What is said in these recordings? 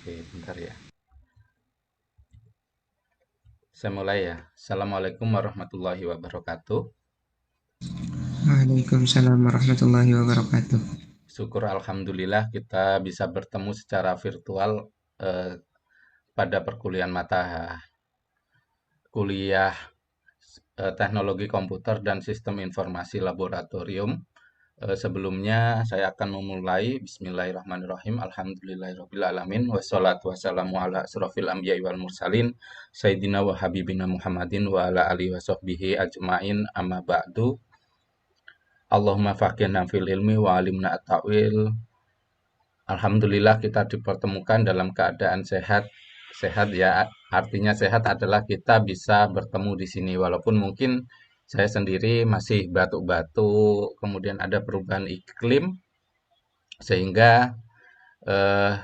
Oke, bentar ya. Saya mulai ya. Assalamualaikum warahmatullahi wabarakatuh. Waalaikumsalam warahmatullahi wabarakatuh. Syukur alhamdulillah kita bisa bertemu secara virtual eh, pada perkuliahan mata kuliah Teknologi Komputer dan Sistem Informasi Laboratorium. Sebelumnya saya akan memulai Bismillahirrahmanirrahim. Alhamdulillahirrabbilalamin. Wassalatu wassalamu ala asrofil anbiya'i wal mursalin. Sayyidina wa habibina Muhammadin wa ala alihi wa sahbihi ajmain amma ba'du. Allahumma faqihna fil ilmi wa alimna at-ta'wil. Alhamdulillah kita dipertemukan dalam keadaan sehat. Sehat ya, artinya sehat adalah kita bisa bertemu di sini. Walaupun mungkin saya sendiri masih batuk-batuk, kemudian ada perubahan iklim, sehingga eh,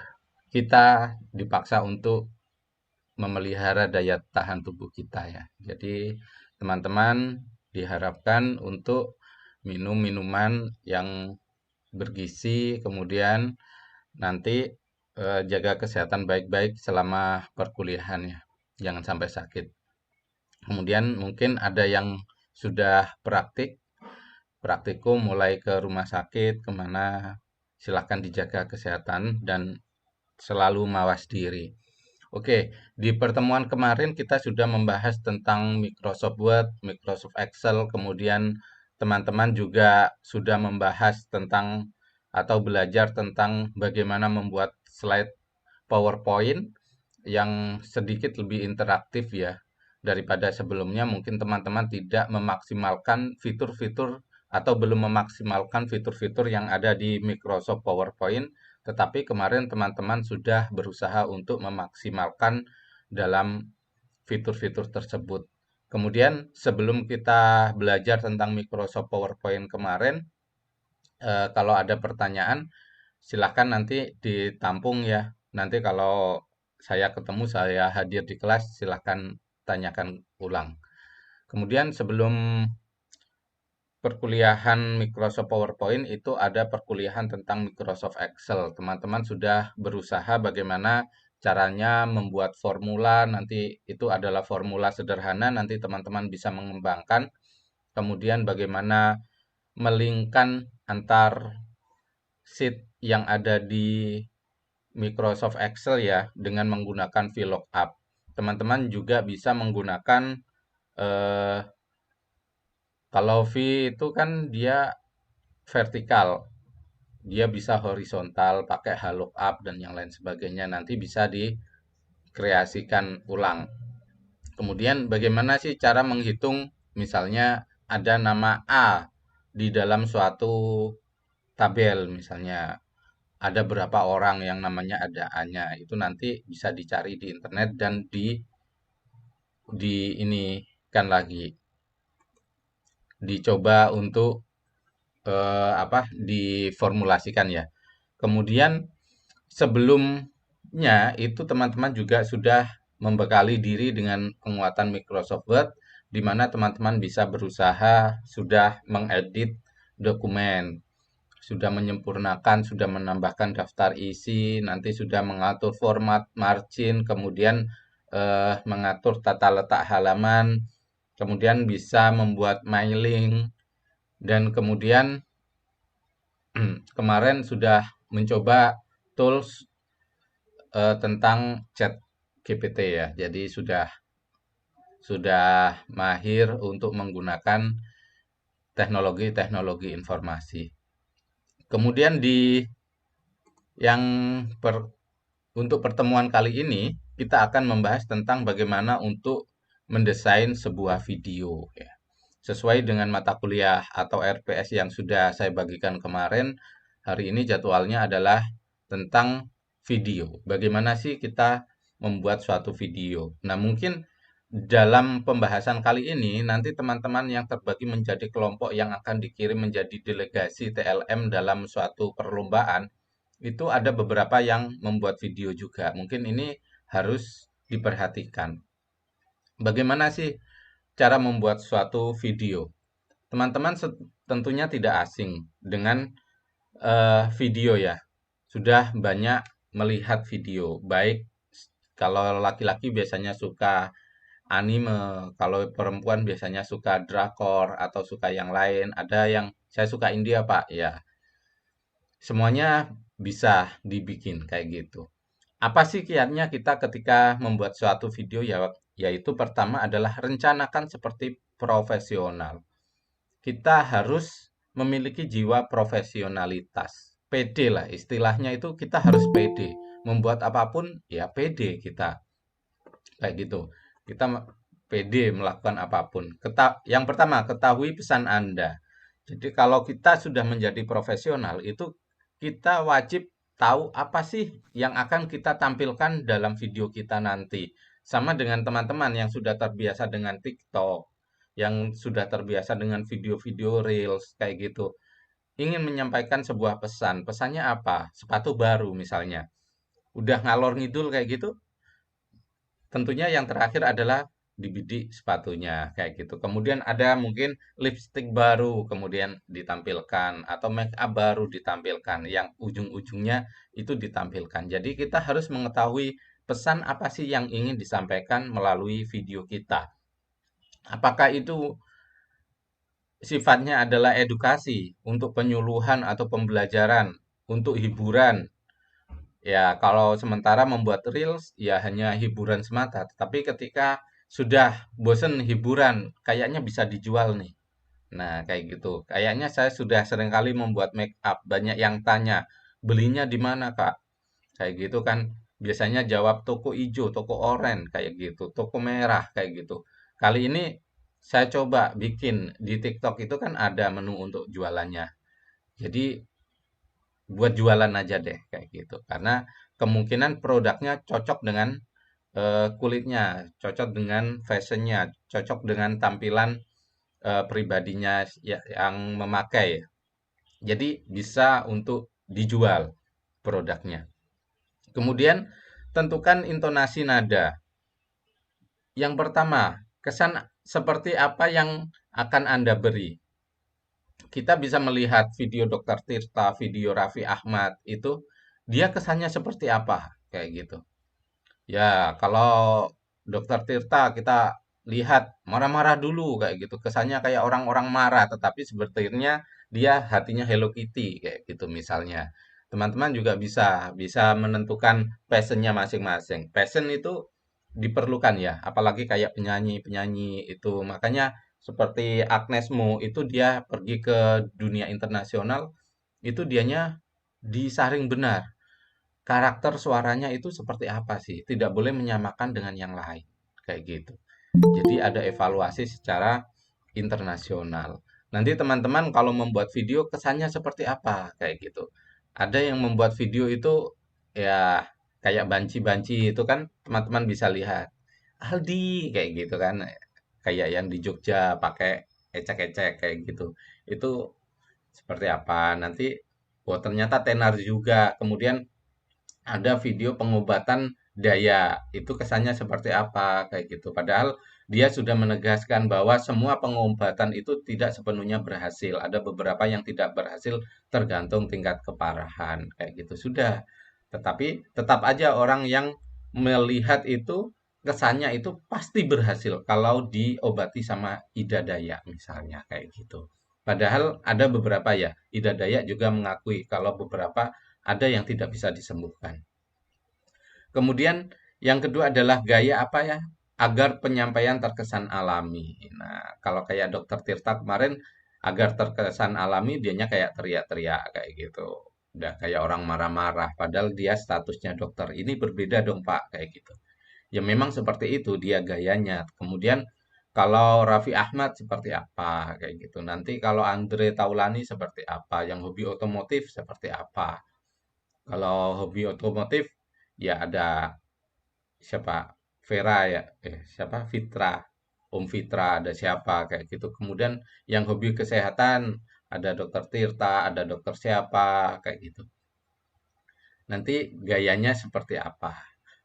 kita dipaksa untuk memelihara daya tahan tubuh kita ya. Jadi teman-teman diharapkan untuk minum minuman yang bergizi, kemudian nanti jaga kesehatan baik-baik selama perkuliahan ya. Jangan sampai sakit. Kemudian mungkin ada yang sudah praktikum mulai ke rumah sakit, kemana silahkan dijaga kesehatan dan selalu mawas diri. Oke, di pertemuan kemarin kita sudah membahas tentang Microsoft Word, Microsoft Excel, kemudian teman-teman juga sudah membahas tentang atau belajar tentang bagaimana membuat slide PowerPoint yang sedikit lebih interaktif ya daripada sebelumnya. Mungkin teman-teman tidak memaksimalkan fitur-fitur atau belum memaksimalkan fitur-fitur yang ada di Microsoft PowerPoint, tetapi kemarin teman-teman sudah berusaha untuk memaksimalkan dalam fitur-fitur tersebut. Kemudian sebelum kita belajar tentang Microsoft PowerPoint kemarin, kalau ada pertanyaan silahkan nanti ditampung ya. Nanti kalau saya ketemu, saya hadir di kelas, silahkan tanyakan ulang. Kemudian sebelum perkuliahan Microsoft PowerPoint itu ada perkuliahan tentang Microsoft Excel. Teman-teman sudah berusaha bagaimana caranya membuat formula, nanti itu adalah formula sederhana, nanti teman-teman bisa mengembangkan. Kemudian bagaimana melingkan antar sheet yang ada di Microsoft Excel ya dengan menggunakan VLOOKUP. Teman-teman juga bisa menggunakan eh, kalau V itu kan dia vertikal, dia bisa horizontal pakai HLOOKUP dan yang lain sebagainya. Nanti bisa dikreasikan ulang. Kemudian bagaimana sih cara menghitung misalnya ada nama A di dalam suatu tabel misalnya ada berapa orang yang namanya ada A-nya. Itu nanti bisa dicari di internet dan di ini kan lagi dicoba untuk diformulasikan ya. Kemudian sebelumnya itu teman-teman juga sudah membekali diri dengan penguatan Microsoft Word di mana teman-teman bisa berusaha sudah mengedit dokumen, sudah menyempurnakan, sudah menambahkan daftar isi, nanti sudah mengatur format margin, kemudian mengatur tata letak halaman, kemudian bisa membuat mailing, dan kemudian kemarin sudah mencoba tools tentang chat GPT ya. Jadi sudah mahir untuk menggunakan teknologi-teknologi informasi. Kemudian yang per, untuk pertemuan kali ini kita akan membahas tentang bagaimana untuk mendesain sebuah video ya. Sesuai dengan mata kuliah atau RPS yang sudah saya bagikan kemarin, hari ini jadwalnya adalah tentang video. Bagaimana sih kita membuat suatu video? Nah, mungkin dalam pembahasan kali ini nanti teman-teman yang terbagi menjadi kelompok yang akan dikirim menjadi delegasi TLM dalam suatu perlombaan itu ada beberapa yang membuat video juga. Mungkin ini harus diperhatikan. Bagaimana sih cara membuat suatu video? Teman-teman tentunya tidak asing dengan video ya. Sudah banyak melihat video. Baik kalau laki-laki biasanya suka anime, kalau perempuan biasanya suka drakor atau suka yang lain. Ada yang saya suka India, Pak. Ya, semuanya bisa dibikin kayak gitu. Apa sih kiatnya kita ketika membuat suatu video ya? Yaitu pertama adalah rencanakan seperti profesional. Kita harus memiliki jiwa profesionalitas. PD lah istilahnya itu kita harus PD. Membuat apapun ya PD kita. Kayak gitu. Kita PD melakukan apapun. Yang pertama, ketahui pesan Anda. Jadi kalau kita sudah menjadi profesional, itu kita wajib tahu apa sih yang akan kita tampilkan dalam video kita nanti. Sama dengan teman-teman yang sudah terbiasa dengan TikTok, yang sudah terbiasa dengan video-video Reels, kayak gitu. Ingin menyampaikan sebuah pesan. Pesannya apa? Sepatu baru misalnya. Udah ngalor ngidul kayak gitu, tentunya yang terakhir adalah dibidik sepatunya kayak gitu. Kemudian ada mungkin lipstick baru kemudian ditampilkan atau make up baru ditampilkan yang ujung-ujungnya itu ditampilkan. Jadi kita harus mengetahui pesan apa sih yang ingin disampaikan melalui video kita. Apakah itu sifatnya adalah edukasi untuk penyuluhan atau pembelajaran, untuk hiburan. Ya, kalau sementara membuat reels, ya hanya hiburan semata. Tetapi ketika sudah bosen hiburan, kayaknya bisa dijual nih. Nah, kayak gitu. Kayaknya saya sudah seringkali membuat make up. Banyak yang tanya, belinya di mana, Kak? Kayak gitu kan. Biasanya jawab toko hijau, toko oranye, kayak gitu. Toko merah, kayak gitu. Kali ini saya coba bikin di TikTok itu kan ada menu untuk jualannya. Jadi buat jualan aja deh kayak gitu. Karena kemungkinan produknya cocok dengan kulitnya, cocok dengan fashionnya, cocok dengan tampilan pribadinya yang memakai. Jadi bisa untuk dijual produknya. Kemudian tentukan intonasi nada. Yang pertama, kesan seperti apa yang akan Anda beri. Kita bisa melihat video Dokter Tirta, video Raffi Ahmad itu dia kesannya seperti apa kayak gitu. Ya, kalau Dokter Tirta kita lihat marah-marah dulu kayak gitu. Kesannya kayak orang-orang marah, tetapi sebetulnya dia hatinya Hello Kitty kayak gitu misalnya. Teman-teman juga bisa bisa menentukan passionnya masing-masing. Passion itu diperlukan ya, apalagi kayak penyanyi-penyanyi itu. Makanya seperti Agnes Mo itu dia pergi ke dunia internasional, itu dianya disaring benar karakter suaranya itu seperti apa sih? Tidak boleh menyamakan dengan yang lain. Kayak gitu. Jadi ada evaluasi secara internasional. Nanti teman-teman kalau membuat video kesannya seperti apa? Kayak gitu. Ada yang membuat video itu ya kayak banci-banci itu kan teman-teman bisa lihat. Aldi kayak gitu kan. Kayak yang di Jogja pakai ecek-ecek kayak gitu. Itu seperti apa? Nanti oh ternyata tenar juga. Kemudian ada video pengobatan daya, itu kesannya seperti apa, kayak gitu. Padahal dia sudah menegaskan bahwa semua pengobatan itu tidak sepenuhnya berhasil. Ada beberapa yang tidak berhasil tergantung tingkat keparahan, kayak gitu. Sudah. Tetapi tetap aja orang yang melihat itu kesannya itu pasti berhasil kalau diobati sama Ida Dayak misalnya kayak gitu. Padahal ada beberapa ya, Ida Dayak juga mengakui kalau beberapa ada yang tidak bisa disembuhkan. Kemudian yang kedua adalah gaya apa ya? Agar penyampaian terkesan alami. Nah, kalau kayak Dokter Tirta kemarin agar terkesan alami dianya kayak teriak-teriak kayak gitu. Udah kayak orang marah-marah padahal dia statusnya dokter. Ini berbeda dong, Pak, kayak gitu. Ya memang seperti itu dia gayanya. Kemudian kalau Raffi Ahmad seperti apa kayak gitu. Nanti kalau Andre Taulani seperti apa, yang hobi otomotif seperti apa. Kalau hobi otomotif ya ada siapa Vera ya siapa Fitra Om Fitra ada siapa kayak gitu. Kemudian yang hobi kesehatan ada Dokter Tirta ada dokter siapa kayak gitu. Nanti gayanya seperti apa.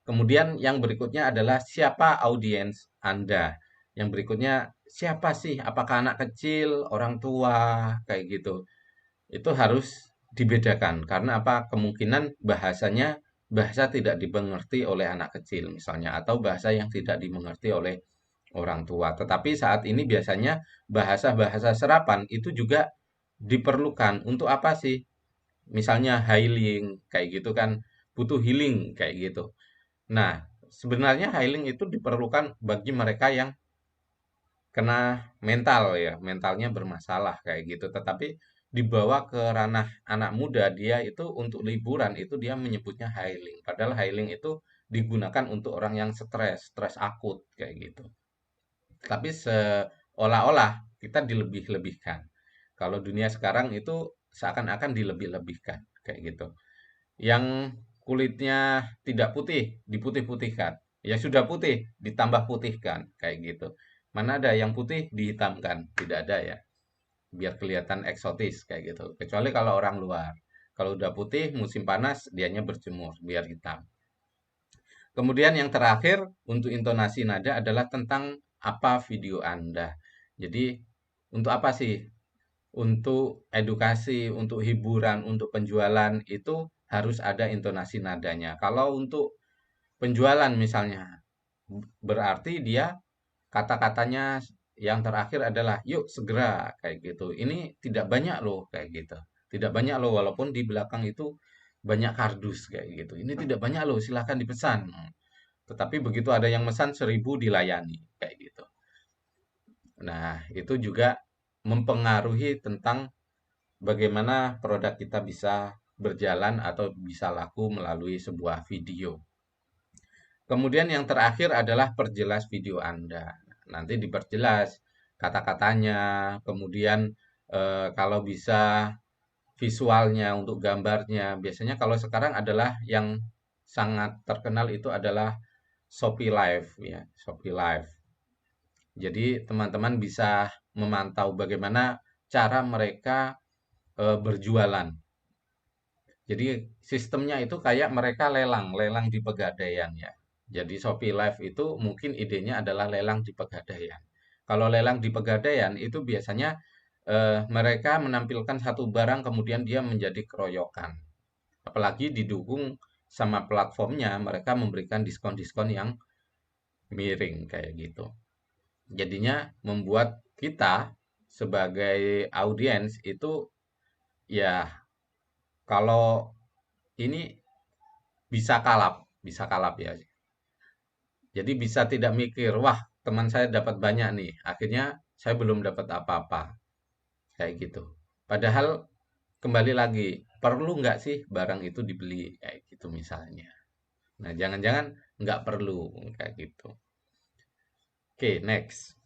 Kemudian yang berikutnya adalah siapa audiens Anda. Yang berikutnya siapa sih, apakah anak kecil, orang tua kayak gitu. Itu harus dibedakan karena apa? Kemungkinan bahasanya bahasa tidak dimengerti oleh anak kecil misalnya, atau bahasa yang tidak dimengerti oleh orang tua. Tetapi saat ini biasanya bahasa-bahasa serapan itu juga diperlukan. Untuk apa sih? Misalnya healing, kayak gitu kan, butuh healing, kayak gitu. Nah, sebenarnya healing itu diperlukan bagi mereka yang kena mental ya, mentalnya bermasalah kayak gitu. Tetapi dibawa ke ranah anak muda, dia itu untuk liburan itu dia menyebutnya healing. Padahal healing itu digunakan untuk orang yang stres, stres akut kayak gitu. Tapi seolah-olah kita dilebih-lebihkan. Kalau dunia sekarang itu seakan-akan dilebih-lebihkan kayak gitu. Yang kulitnya tidak putih, diputih-putihkan. Ya sudah putih, ditambah putihkan kayak gitu. Mana ada yang putih dihitamkan? Tidak ada ya. Biar kelihatan eksotis kayak gitu. Kecuali kalau orang luar. Kalau udah putih, musim panas, dianya berjemur biar hitam. Kemudian yang terakhir untuk intonasi nada adalah tentang apa video Anda. Jadi untuk apa sih? Untuk edukasi, untuk hiburan, untuk penjualan itu harus ada intonasi nadanya. Kalau untuk penjualan misalnya, berarti dia kata-katanya yang terakhir adalah yuk segera kayak gitu. Ini tidak banyak loh kayak gitu. Tidak banyak loh walaupun di belakang itu banyak kardus kayak gitu. Ini tidak banyak loh, silahkan dipesan. Tetapi begitu ada yang pesan 1.000 dilayani kayak gitu. Nah, itu juga mempengaruhi tentang bagaimana produk kita bisa berjalan atau bisa laku melalui sebuah video. Kemudian yang terakhir adalah perjelas video Anda. Nanti diperjelas kata-katanya, kemudian kalau bisa visualnya untuk gambarnya. Biasanya kalau sekarang adalah yang sangat terkenal itu adalah Shopee Live ya, Shopee Live. Jadi teman-teman bisa memantau bagaimana cara mereka berjualan. Jadi sistemnya itu kayak mereka lelang, lelang di Pegadaian ya. Jadi Shopee Live itu mungkin idenya adalah lelang di Pegadaian. Kalau lelang di Pegadaian itu biasanya mereka menampilkan satu barang kemudian dia menjadi keroyokan. Apalagi didukung sama platformnya, mereka memberikan diskon-diskon yang miring kayak gitu. Jadinya membuat kita sebagai audiens itu ya kalau ini bisa kalap ya. Jadi bisa tidak mikir, wah teman saya dapat banyak nih, akhirnya saya belum dapat apa-apa, kayak gitu. Padahal kembali lagi, perlu nggak sih barang itu dibeli, kayak gitu misalnya. Nah, jangan-jangan nggak perlu, kayak gitu. Oke, next.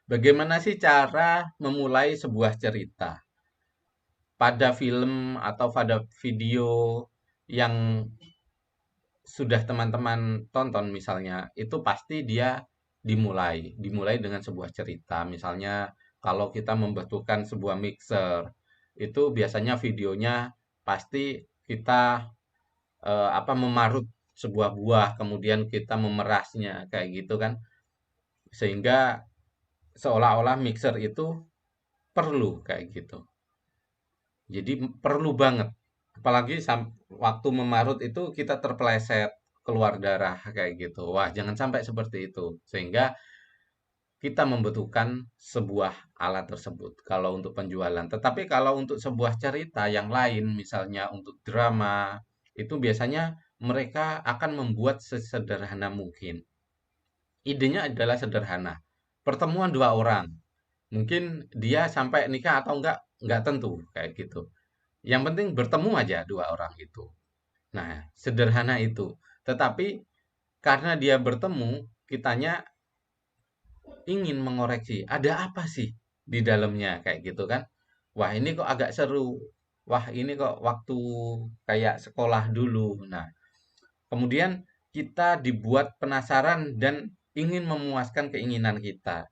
Bagaimana sih cara memulai sebuah cerita? Pada film atau pada video yang sudah teman-teman tonton misalnya, itu pasti dia dimulai dengan sebuah cerita. Misalnya kalau kita membutuhkan sebuah mixer, itu biasanya videonya pasti kita memarut sebuah buah, kemudian kita memerasnya kayak gitu kan. Sehingga seolah-olah mixer itu perlu kayak gitu. Jadi perlu banget. Apalagi waktu memarut itu kita terpeleset keluar darah kayak gitu. Wah, jangan sampai seperti itu. Sehingga kita membutuhkan sebuah alat tersebut kalau untuk penjualan. Tetapi kalau untuk sebuah cerita yang lain, misalnya untuk drama, itu biasanya mereka akan membuat sesederhana mungkin. Idenya adalah sederhana. Pertemuan dua orang. Mungkin dia sampai nikah atau enggak tentu kayak gitu. Yang penting bertemu aja dua orang itu. Nah, sederhana itu. Tetapi karena dia bertemu, kitanya ingin mengoreksi, ada apa sih di dalamnya kayak gitu kan? Wah, ini kok agak seru. Wah, ini kok waktu kayak sekolah dulu. Nah, kemudian kita dibuat penasaran dan ingin memuaskan keinginan kita.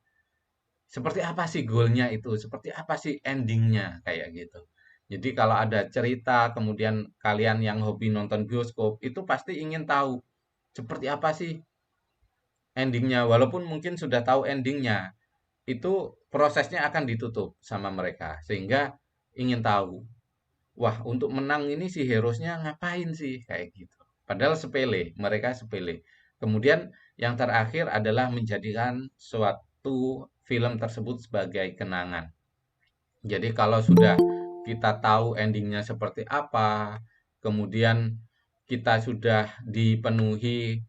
Seperti apa sih goalnya itu? Seperti apa sih endingnya kayak gitu. Jadi kalau ada cerita, kemudian kalian yang hobi nonton bioskop, itu pasti ingin tahu seperti apa sih endingnya. Walaupun mungkin sudah tahu endingnya, itu prosesnya akan ditutup sama mereka sehingga ingin tahu, wah untuk menang ini si hero-nya ngapain sih kayak gitu. Padahal sepele, mereka sepele. Kemudian yang terakhir adalah menjadikan suatu film tersebut sebagai kenangan. Jadi kalau sudah kita tahu endingnya seperti apa, kemudian kita sudah dipenuhi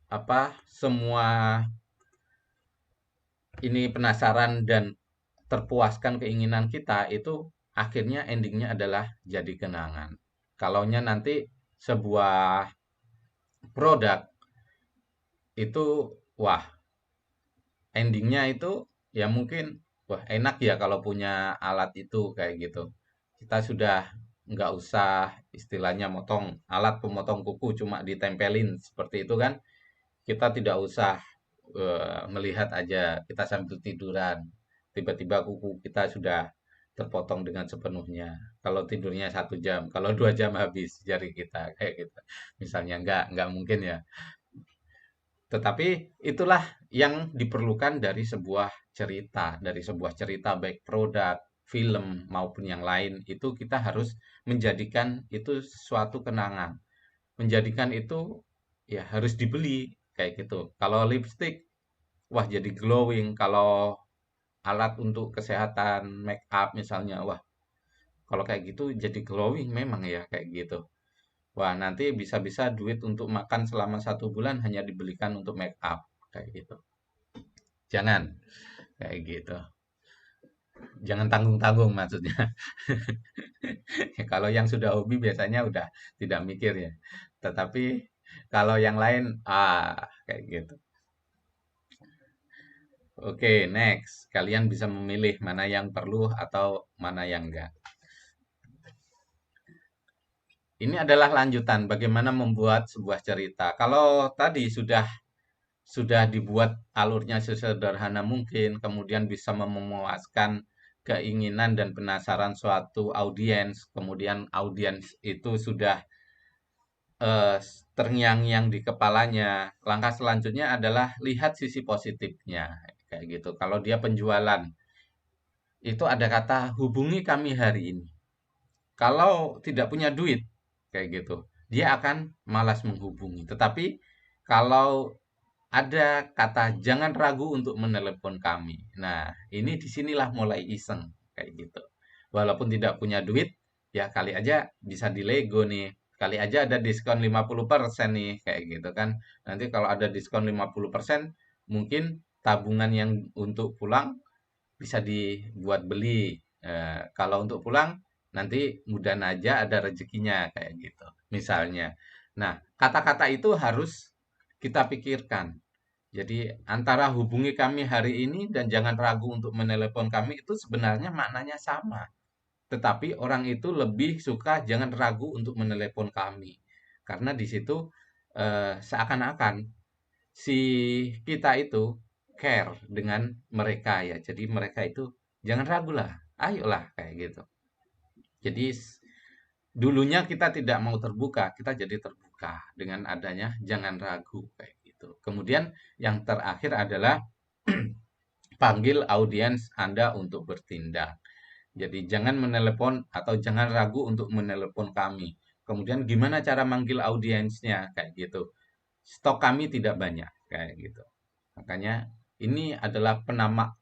apa semua ini penasaran dan terpuaskan keinginan kita, itu akhirnya endingnya adalah jadi kenangan. Kalaunya nanti sebuah produk itu, wah, endingnya itu ya mungkin, wah enak ya kalau punya alat itu kayak gitu. Kita sudah nggak usah istilahnya motong alat pemotong kuku cuma ditempelin seperti itu kan. Kita tidak usah melihat aja kita sambil tiduran. Tiba-tiba kuku kita sudah terpotong dengan sepenuhnya. Kalau tidurnya 1 jam, kalau 2 jam habis jari kita kayak gitu. Misalnya nggak mungkin ya. Tetapi itulah yang diperlukan dari sebuah cerita baik produk, film maupun yang lain itu kita harus menjadikan itu suatu kenangan. Menjadikan itu ya harus dibeli kayak gitu. Kalau lipstick, wah jadi glowing. Kalau alat untuk kesehatan make up misalnya, wah kalau kayak gitu jadi glowing memang ya kayak gitu. Wah, nanti bisa-bisa duit untuk makan selama 1 bulan hanya dibelikan untuk make up kayak gitu. Jangan kayak gitu. Jangan tanggung-tanggung maksudnya. Kalau yang sudah hobi biasanya udah tidak mikir ya. Tetapi kalau yang lain, kayak gitu. Oke, next. Kalian bisa memilih mana yang perlu atau mana yang enggak. Ini adalah lanjutan bagaimana membuat sebuah cerita. Kalau tadi sudah dibuat alurnya sesederhana mungkin, kemudian bisa memuaskan keinginan dan penasaran suatu audiens, kemudian audiens itu sudah eh, terngiang-ngiang di kepalanya. Langkah selanjutnya adalah lihat sisi positifnya, kayak gitu. Kalau dia penjualan, itu ada kata hubungi kami hari ini. Kalau tidak punya duit, kayak gitu, dia akan malas menghubungi. Tetapi kalau ada kata jangan ragu untuk menelepon kami. Nah, ini disinilah mulai iseng kayak gitu. Walaupun tidak punya duit, ya kali aja bisa dilego nih. Kali aja ada diskon 50% nih kayak gitu kan. Nanti kalau ada diskon 50%, mungkin tabungan yang untuk pulang bisa dibuat beli. Kalau untuk pulang nanti mudah aja ada rezekinya kayak gitu. Misalnya. Nah, kata-kata itu harus kita pikirkan. Jadi antara hubungi kami hari ini dan jangan ragu untuk menelepon kami itu sebenarnya maknanya sama. Tetapi orang itu lebih suka jangan ragu untuk menelepon kami. Karena di situ seakan-akan si kita itu care dengan mereka ya. Jadi mereka itu jangan ragu lah, ayolah kayak gitu. Jadi dulunya kita tidak mau terbuka, kita jadi terbuka dengan adanya jangan ragu kayak gitu. Kemudian yang terakhir adalah panggil audiens Anda untuk bertindak. Jadi jangan menelepon atau jangan ragu untuk menelepon kami. Kemudian gimana cara manggil audiensnya kayak gitu. Stok kami tidak banyak kayak gitu. Makanya ini adalah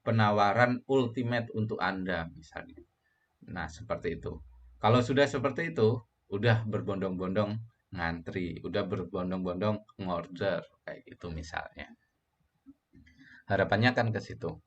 penawaran ultimate untuk Anda misalnya. Nah, seperti itu. Kalau sudah seperti itu, udah berbondong-bondong ngantri, udah berbondong-bondong ngorder kayak gitu misalnya. Harapannya kan ke situ.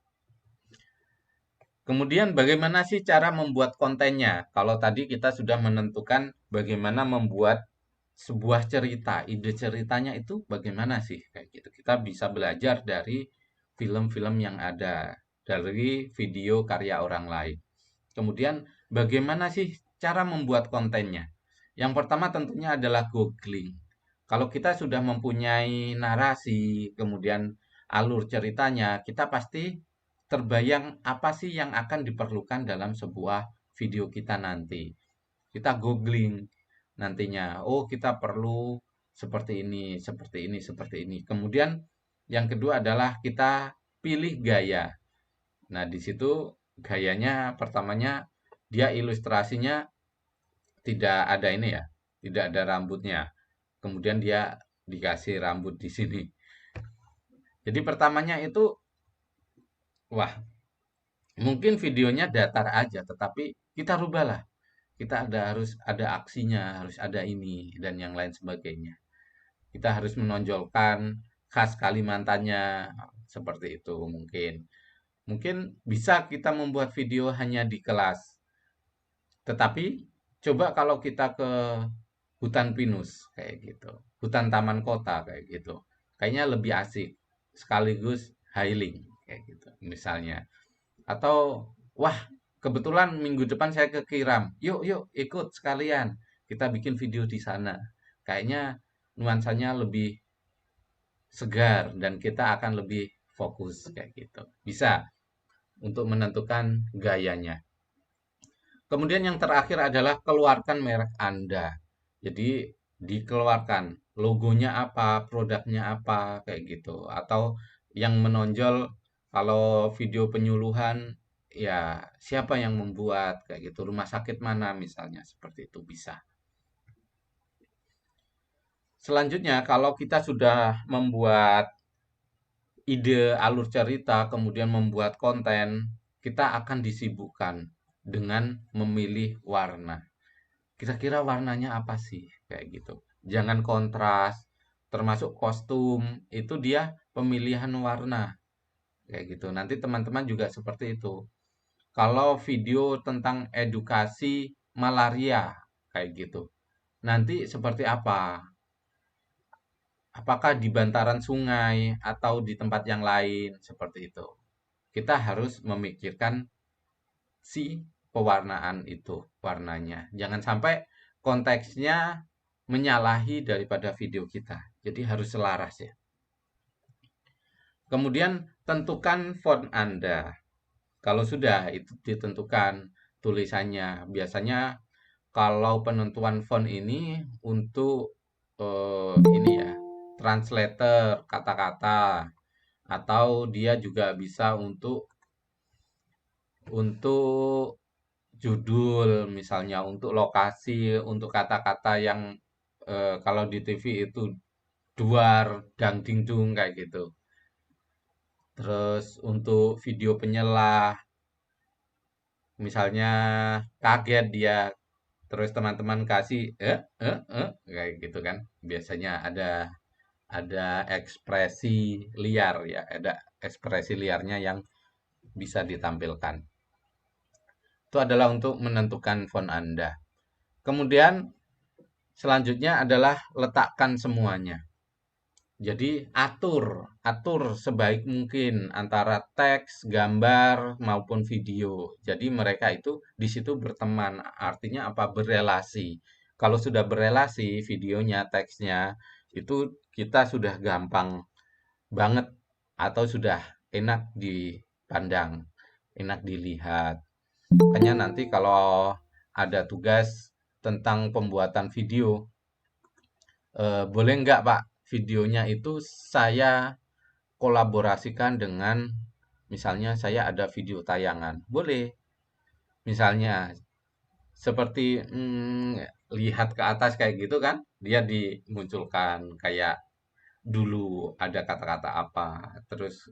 Kemudian bagaimana sih cara membuat kontennya? Kalau tadi kita sudah menentukan bagaimana membuat sebuah cerita, ide ceritanya itu bagaimana sih kayak gitu. Kita bisa belajar dari film-film yang ada, dari video karya orang lain. Kemudian bagaimana sih cara membuat kontennya? Yang pertama tentunya adalah googling. Kalau kita sudah mempunyai narasi, kemudian alur ceritanya, kita pasti terbayang apa sih yang akan diperlukan dalam sebuah video kita nanti. Kita googling nantinya. Oh, kita perlu seperti ini, seperti ini, seperti ini. Kemudian yang kedua adalah kita pilih gaya. Nah, di situ gayanya pertamanya dia ilustrasinya tidak ada ini ya, tidak ada rambutnya. Kemudian dia dikasih rambut di sini. Jadi pertamanya itu, wah, mungkin videonya datar aja, tetapi kita rubahlah. Kita harus ada aksinya, harus ada ini dan yang lain sebagainya. Kita harus menonjolkan khas Kalimantannya seperti itu mungkin. Mungkin bisa kita membuat video hanya di kelas. Tetapi coba kalau kita ke hutan pinus kayak gitu, hutan taman kota kayak gitu. Kayaknya lebih asik sekaligus healing kayak gitu misalnya. Atau wah, kebetulan minggu depan saya ke Kiram. Yuk, yuk ikut sekalian. Kita bikin video di sana. Kayaknya nuansanya lebih segar dan kita akan lebih fokus kayak gitu. Bisa untuk menentukan gayanya. Kemudian yang terakhir adalah keluarkan merek Anda. Jadi dikeluarkan logonya apa, produknya apa, kayak gitu. Atau yang menonjol kalau video penyuluhan, ya siapa yang membuat, kayak gitu. Rumah sakit mana misalnya, seperti itu bisa. Selanjutnya, kalau kita sudah membuat ide alur cerita, kemudian membuat konten, kita akan disibukkan dengan memilih warna. Kira-kira warnanya apa sih? Kayak gitu. Jangan kontras, termasuk kostum, itu dia pemilihan warna. Kayak gitu. Nanti teman-teman juga seperti itu. Kalau video tentang edukasi malaria, kayak gitu. Nanti seperti apa? Apakah di bantaran sungai atau di tempat yang lain? Seperti itu. Kita harus memikirkan si pewarnaan itu, warnanya. Jangan sampai konteksnya menyalahi daripada video kita. Jadi harus selaras ya. Kemudian tentukan font Anda. Kalau sudah itu ditentukan tulisannya. Biasanya kalau penentuan font ini untuk ini ya, translator kata-kata atau dia juga bisa untuk judul misalnya, untuk lokasi, untuk kata-kata yang kalau di TV itu duar, dang dingdung kayak gitu. Terus untuk video penyelah, misalnya kaget dia, terus teman-teman kasih kayak gitu kan. Biasanya ada ekspresi liar ya, ada ekspresi liarnya yang bisa ditampilkan. Itu adalah untuk menentukan font Anda. Kemudian selanjutnya adalah letakkan semuanya. Jadi atur sebaik mungkin antara teks, gambar maupun video. Jadi mereka itu di situ berteman. Artinya apa? Berelasi. Kalau sudah berelasi videonya, teksnya, itu kita sudah gampang banget atau sudah enak dipandang, enak dilihat. Makanya nanti kalau ada tugas tentang pembuatan video, boleh nggak Pak videonya itu saya kolaborasikan dengan, misalnya saya ada video tayangan. Boleh. Misalnya seperti lihat ke atas kayak gitu kan, dia dimunculkan kayak dulu ada kata-kata apa, terus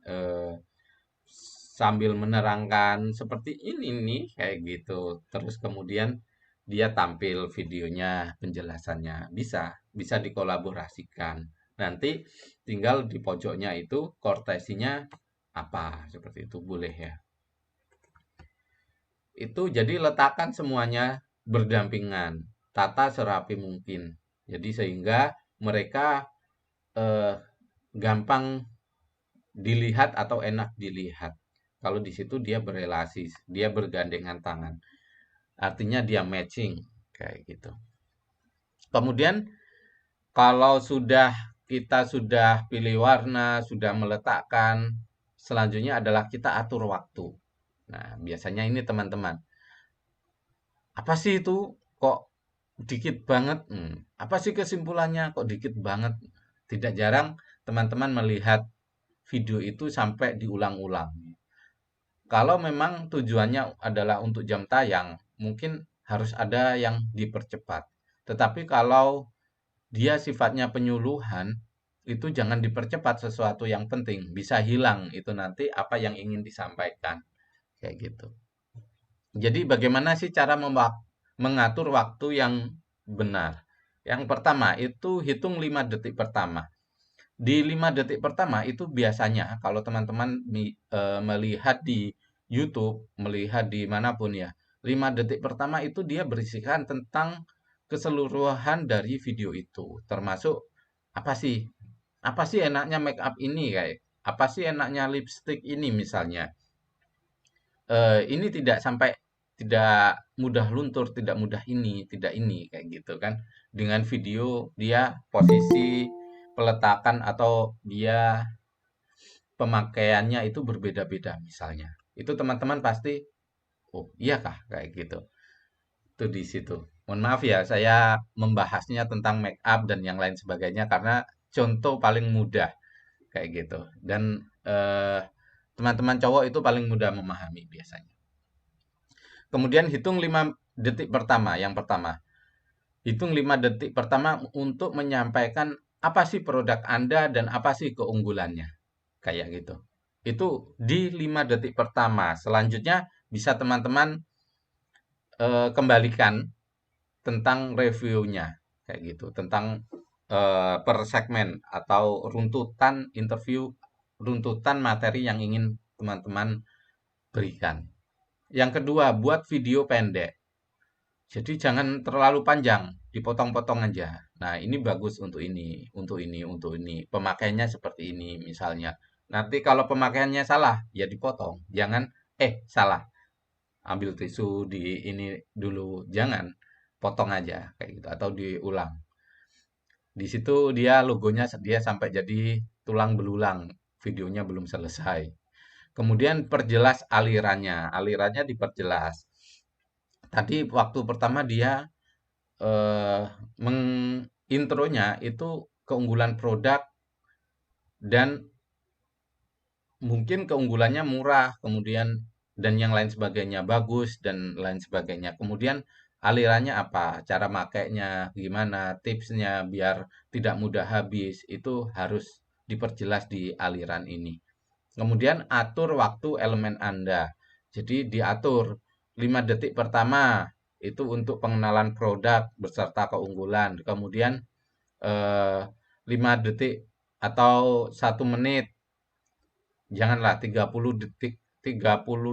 sambil menerangkan seperti ini nih kayak gitu. Terus kemudian dia tampil videonya, penjelasannya. Bisa dikolaborasikan. Nanti tinggal di pojoknya itu kortesinya apa, seperti itu boleh ya. Itu jadi letakkan semuanya berdampingan, tata serapi mungkin. Jadi sehingga mereka eh, gampang dilihat atau enak dilihat. Kalau di situ dia berelasi, dia bergandengan tangan. Artinya dia matching kayak gitu. Kemudian kalau kita sudah pilih warna, sudah meletakkan, selanjutnya adalah kita atur waktu. Nah, biasanya ini teman-teman, apa sih itu kok dikit banget? Apa sih kesimpulannya kok dikit banget? Tidak jarang teman-teman melihat video itu sampai diulang-ulang. Kalau memang tujuannya adalah untuk jam tayang, mungkin harus ada yang dipercepat. Tetapi kalau dia sifatnya penyuluhan, itu jangan dipercepat sesuatu yang penting, bisa hilang itu nanti apa yang ingin disampaikan, kayak gitu. Jadi bagaimana sih cara mengatur waktu yang benar? Yang pertama itu hitung 5 detik pertama. Di 5 detik pertama itu biasanya kalau teman-teman melihat di YouTube, melihat di manapun ya, 5 detik pertama itu dia berisikan tentang keseluruhan dari video itu, termasuk apa sih? Apa sih enaknya make up ini kayak? Apa sih enaknya lipstick ini misalnya? Ini tidak sampai tidak mudah luntur, tidak mudah ini, tidak ini kayak gitu kan. Dengan video dia posisi peletakan atau dia pemakaiannya itu berbeda-beda misalnya. Itu teman-teman pasti, oh iya kah kayak gitu. Itu di situ. Mohon maaf ya, saya membahasnya tentang make up dan yang lain sebagainya karena contoh paling mudah kayak gitu. Dan teman-teman cowok itu paling mudah memahami biasanya. Kemudian hitung 5 detik pertama, yang pertama. Hitung 5 detik pertama untuk menyampaikan apa sih produk Anda dan apa sih keunggulannya. Kayak gitu. Itu di 5 detik pertama. Selanjutnya bisa teman-teman kembalikan tentang reviewnya. Kayak gitu. Tentang per segmen atau runtutan interview, runtutan materi yang ingin teman-teman berikan. Yang kedua, buat video pendek. Jadi jangan terlalu panjang, dipotong-potong aja. Nah, ini bagus untuk ini, untuk ini, untuk ini. Pemakaiannya seperti ini misalnya. Nanti kalau pemakaiannya salah, ya dipotong. Jangan, salah. Ambil tisu di ini dulu. Jangan, potong aja kayak gitu atau diulang. Di situ dia logonya dia sampai jadi tulang belulang. Videonya belum selesai. Kemudian perjelas alirannya. Alirannya diperjelas. Tadi waktu pertama dia eh, mengintronya itu keunggulan produk dan mungkin keunggulannya murah, kemudian dan yang lain sebagainya bagus dan lain sebagainya. Kemudian alirannya apa, cara makainya, gimana, tipsnya biar tidak mudah habis, itu harus diperjelas di aliran ini. Kemudian atur waktu elemen Anda. Jadi diatur 5 detik pertama itu untuk pengenalan produk beserta keunggulan. Kemudian eh, 5 detik atau 1 menit, janganlah 30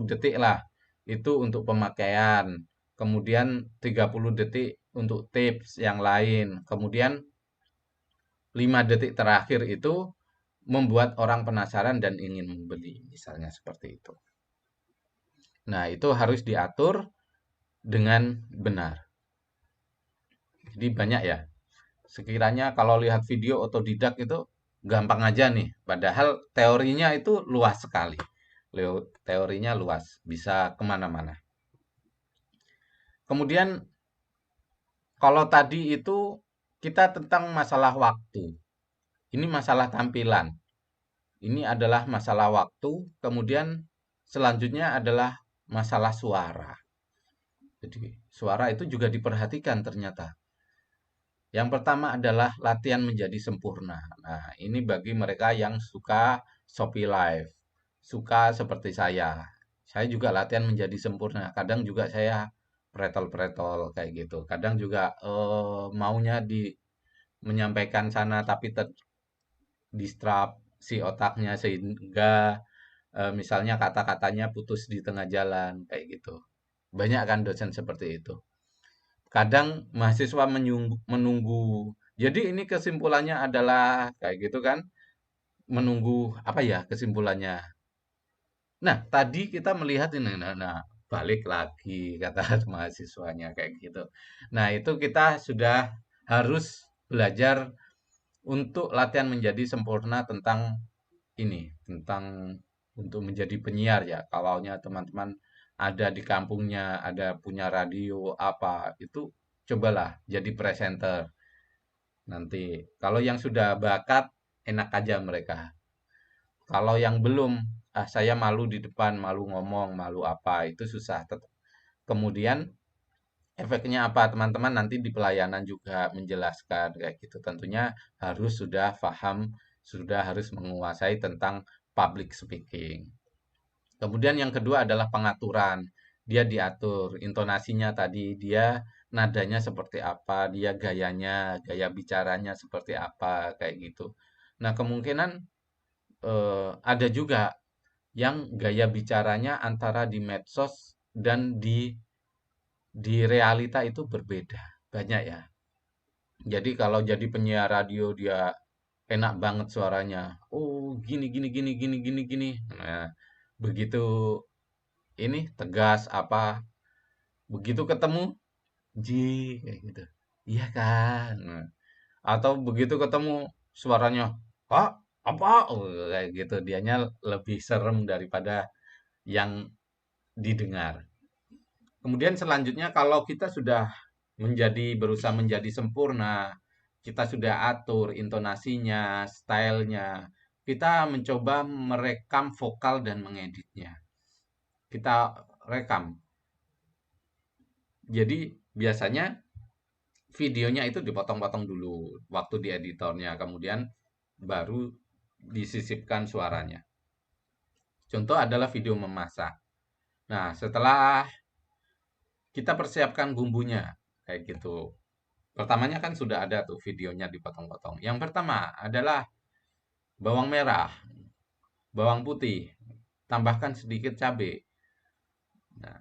detik lah. Itu untuk pemakaian. Kemudian 30 detik untuk tips yang lain. Kemudian 5 detik terakhir itu membuat orang penasaran dan ingin membeli, misalnya seperti itu. Nah, itu harus diatur dengan benar. Jadi banyak ya. Sekiranya kalau lihat video otodidak itu gampang aja nih. Padahal teorinya itu luas sekali. Teorinya luas, bisa kemana-mana. Kemudian kalau tadi itu kita tentang masalah waktu. Ini masalah tampilan. Ini adalah masalah waktu. Kemudian selanjutnya adalah masalah suara. Jadi suara itu juga diperhatikan ternyata. Yang pertama adalah latihan menjadi sempurna. Nah, ini bagi mereka yang suka Shopee Live, suka seperti saya. Saya juga latihan menjadi sempurna. Kadang juga saya pretol-pretol kayak gitu. Kadang juga maunya menyampaikan sana tapi distrap si otaknya sehingga misalnya kata-katanya putus di tengah jalan kayak gitu. Banyak kan dosen seperti itu. Kadang mahasiswa menunggu. Jadi ini kesimpulannya adalah kayak gitu kan, menunggu apa ya kesimpulannya. Nah, tadi kita melihat ini, nah, balik lagi kata mahasiswanya kayak gitu. Nah, itu kita sudah harus belajar untuk latihan menjadi sempurna tentang ini, tentang untuk menjadi penyiar ya. Kalaunya teman-teman ada di kampungnya, ada punya radio apa, itu cobalah jadi presenter. Nanti kalau yang sudah bakat enak aja mereka. Kalau yang belum, saya malu di depan, malu ngomong, malu apa, itu susah. Kemudian efeknya apa, teman-teman nanti di pelayanan juga menjelaskan kayak gitu. Tentunya harus sudah paham, sudah harus menguasai tentang public speaking. Kemudian yang kedua adalah pengaturan. Dia diatur, intonasinya tadi, dia nadanya seperti apa, dia gayanya, gaya bicaranya seperti apa, kayak gitu. Nah, kemungkinan ada juga yang gaya bicaranya antara di medsos dan di realita itu berbeda. Banyak ya. Jadi kalau jadi penyiar radio dia enak banget suaranya. Oh, gini gini gini gini gini gini. Nah, begitu ini tegas apa, begitu ketemu ji kayak gitu. Iya kan? Nah, atau begitu ketemu suaranya, "Pak, apa?" Oh, kayak gitu. Dianya lebih serem daripada yang didengar. Kemudian selanjutnya kalau kita sudah berusaha menjadi sempurna, kita sudah atur intonasinya, stylenya, kita mencoba merekam vokal dan mengeditnya. Kita rekam. Jadi biasanya videonya itu dipotong-potong dulu waktu di editornya, kemudian baru disisipkan suaranya. Contoh adalah video memasak. Nah, setelah kita persiapkan bumbunya, kayak gitu. Pertamanya kan sudah ada tuh videonya dipotong-potong. Yang pertama adalah bawang merah, bawang putih, tambahkan sedikit cabai. Nah,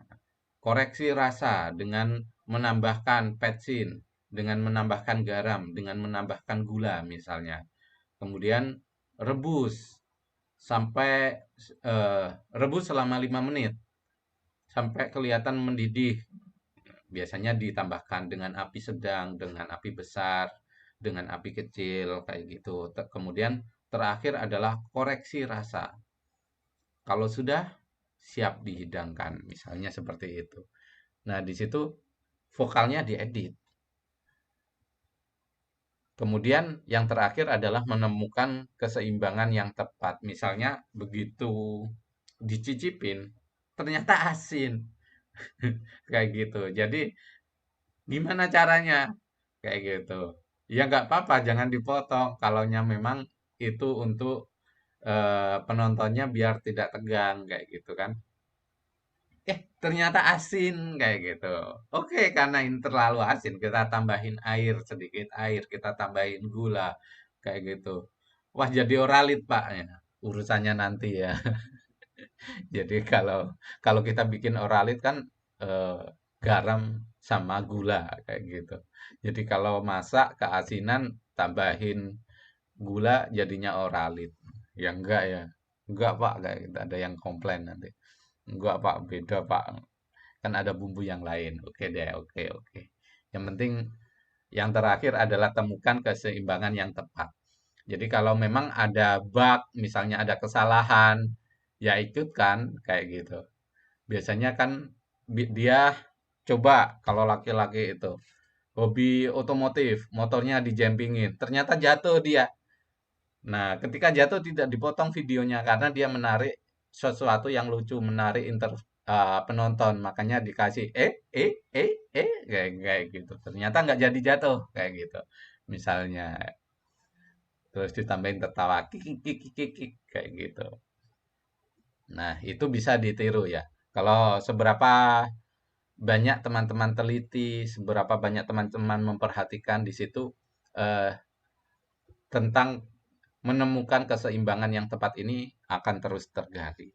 koreksi rasa dengan menambahkan petsin, dengan menambahkan garam, dengan menambahkan gula misalnya. Kemudian rebus sampai eh, rebus selama 5 menit sampai kelihatan mendidih. Biasanya ditambahkan dengan api sedang, dengan api besar, dengan api kecil kayak gitu. Kemudian terakhir adalah koreksi rasa. Kalau sudah siap dihidangkan, misalnya seperti itu. Nah, di situ vokalnya diedit. Kemudian yang terakhir adalah menemukan keseimbangan yang tepat. Misalnya begitu dicicipin, ternyata asin. Kayak gitu. Jadi gimana caranya? Kayak gitu. Ya nggak apa-apa, jangan dipotong. Kalaunya memang itu untuk penontonnya biar tidak tegang kayak gitu kan. Ternyata asin kayak gitu. Oke, karena ini terlalu asin, kita tambahin air sedikit air, kita tambahin gula kayak gitu. Wah, jadi oralit, Pak. Ya, urusannya nanti ya. Jadi kalau kita bikin oralit kan eh, garam sama gula kayak gitu. Jadi kalau masak keasinan tambahin gula jadinya oralit. Ya enggak ya. Enggak, Pak, kayak gitu. Ada yang komplain nanti. Enggak, Pak, beda, Pak. Kan ada bumbu yang lain. Oke deh, oke, oke. Yang penting yang terakhir adalah temukan keseimbangan yang tepat. Jadi kalau memang ada bug, misalnya ada kesalahan, ya ikutkan kayak gitu. Biasanya kan dia coba kalau laki-laki itu hobi otomotif, motornya dijempingin, ternyata jatuh dia. Nah, ketika jatuh tidak dipotong videonya karena dia menarik sesuatu yang lucu, menarik penonton, makanya dikasih kayak gitu. Ternyata nggak jadi jatuh kayak gitu. Misalnya, terus ditambahin tertawa kikik kayak gitu. Nah, itu bisa ditiru ya. Kalau seberapa banyak teman-teman teliti, seberapa banyak teman-teman memperhatikan di situ eh, tentang menemukan keseimbangan yang tepat ini akan terus tergali.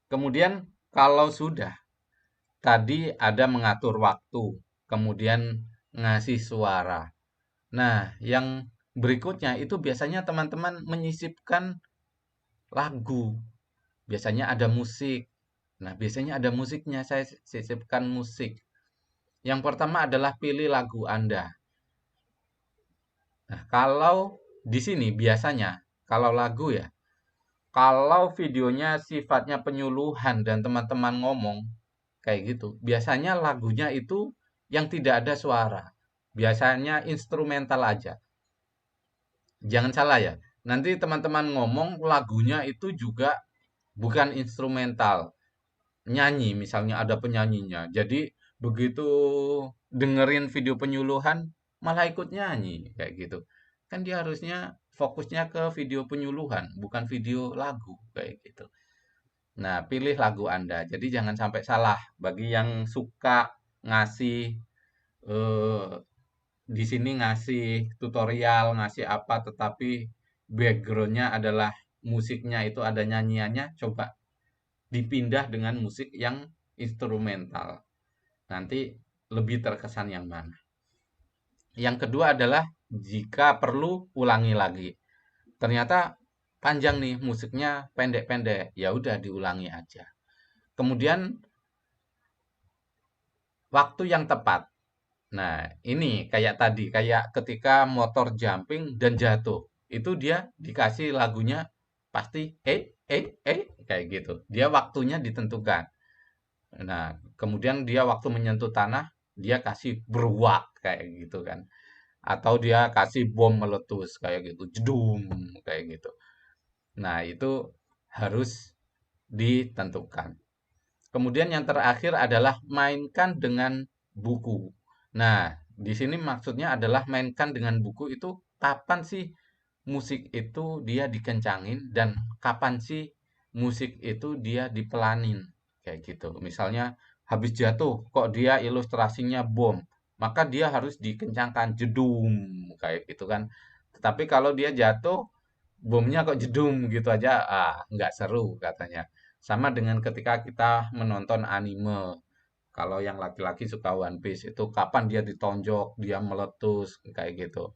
Kemudian kalau sudah tadi ada mengatur waktu, kemudian ngasih suara. Nah, yang berikutnya itu biasanya teman-teman menyisipkan lagu. Biasanya ada musik. Nah, biasanya ada musiknya, saya sisipkan musik. Yang pertama adalah pilih lagu Anda. Nah, kalau di sini biasanya, kalau lagu ya, kalau videonya sifatnya penyuluhan dan teman-teman ngomong, kayak gitu, biasanya lagunya itu yang tidak ada suara. Biasanya instrumental aja. Jangan salah ya, nanti teman-teman ngomong lagunya itu juga bukan instrumental, nyanyi misalnya ada penyanyinya. Jadi begitu dengerin video penyuluhan malah ikut nyanyi kayak gitu. Kan dia harusnya fokusnya ke video penyuluhan, bukan video lagu kayak gitu. Nah, pilih lagu Anda. Jadi jangan sampai salah. Bagi yang suka ngasih eh, di sini ngasih tutorial, ngasih apa, tetapi backgroundnya adalah musiknya itu ada nyanyiannya, coba dipindah dengan musik yang instrumental. Nanti lebih terkesan yang mana. Yang kedua adalah jika perlu ulangi lagi. Ternyata panjang nih musiknya pendek-pendek, ya udah diulangi aja. Kemudian waktu yang tepat. Nah, ini kayak tadi, kayak ketika motor jumping dan jatuh. Itu dia dikasih lagunya pasti kayak gitu. Dia waktunya ditentukan. Nah, kemudian dia waktu menyentuh tanah, dia kasih beruak kayak gitu kan. Atau dia kasih bom meletus kayak gitu, jedum kayak gitu. Nah, itu harus ditentukan. Kemudian yang terakhir adalah mainkan dengan buku. Nah, di sini maksudnya adalah mainkan dengan buku itu kapan sih musik itu dia dikencangin dan kapan sih musik itu dia dipelanin kayak gitu. Misalnya habis jatuh kok dia ilustrasinya bom, maka dia harus dikencangkan jedum kayak gitu kan. Tetapi kalau dia jatuh bomnya kok jedum gitu aja, nggak seru katanya. Sama dengan ketika kita menonton anime. Kalau yang laki-laki suka One Piece itu kapan dia ditonjok, dia meletus kayak gitu.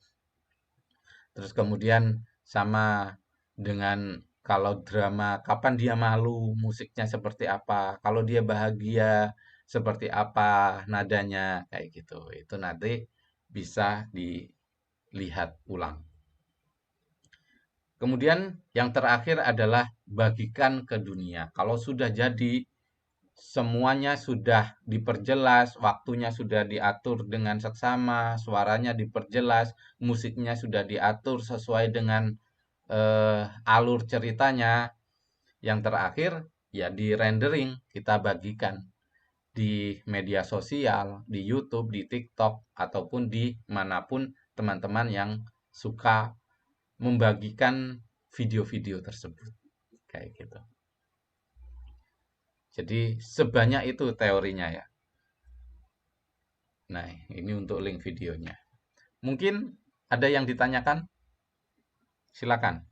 Terus kemudian sama dengan kalau drama, kapan dia malu, musiknya seperti apa, kalau dia bahagia seperti apa nadanya kayak gitu. Itu nanti bisa dilihat ulang. Kemudian yang terakhir adalah bagikan ke dunia. Kalau sudah jadi, semuanya sudah diperjelas, waktunya sudah diatur dengan seksama, suaranya diperjelas, musiknya sudah diatur sesuai dengan alur ceritanya. Yang terakhir, ya di rendering, kita bagikan di media sosial, di YouTube, di TikTok, ataupun di manapun teman-teman yang suka membagikan video-video tersebut. Kayak gitu. Jadi sebanyak itu teorinya ya. Nah, ini untuk link videonya. Mungkin ada yang ditanyakan? Silakan.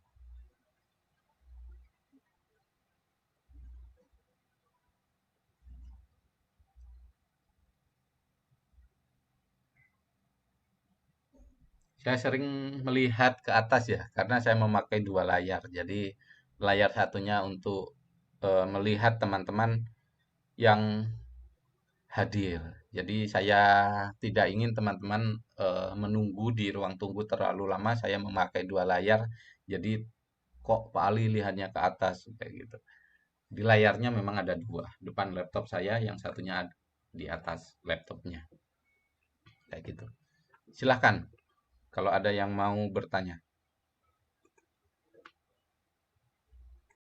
Saya sering melihat ke atas ya, karena saya memakai dua layar. Jadi layar satunya untuk melihat teman-teman yang hadir. Jadi saya tidak ingin teman-teman menunggu di ruang tunggu terlalu lama. Saya memakai dua layar. Jadi kok Pak Ali lihatnya ke atas kayak gitu. Di layarnya memang ada dua. Depan laptop saya, yang satunya di atas laptopnya. Kayak gitu. Silahkan kalau ada yang mau bertanya.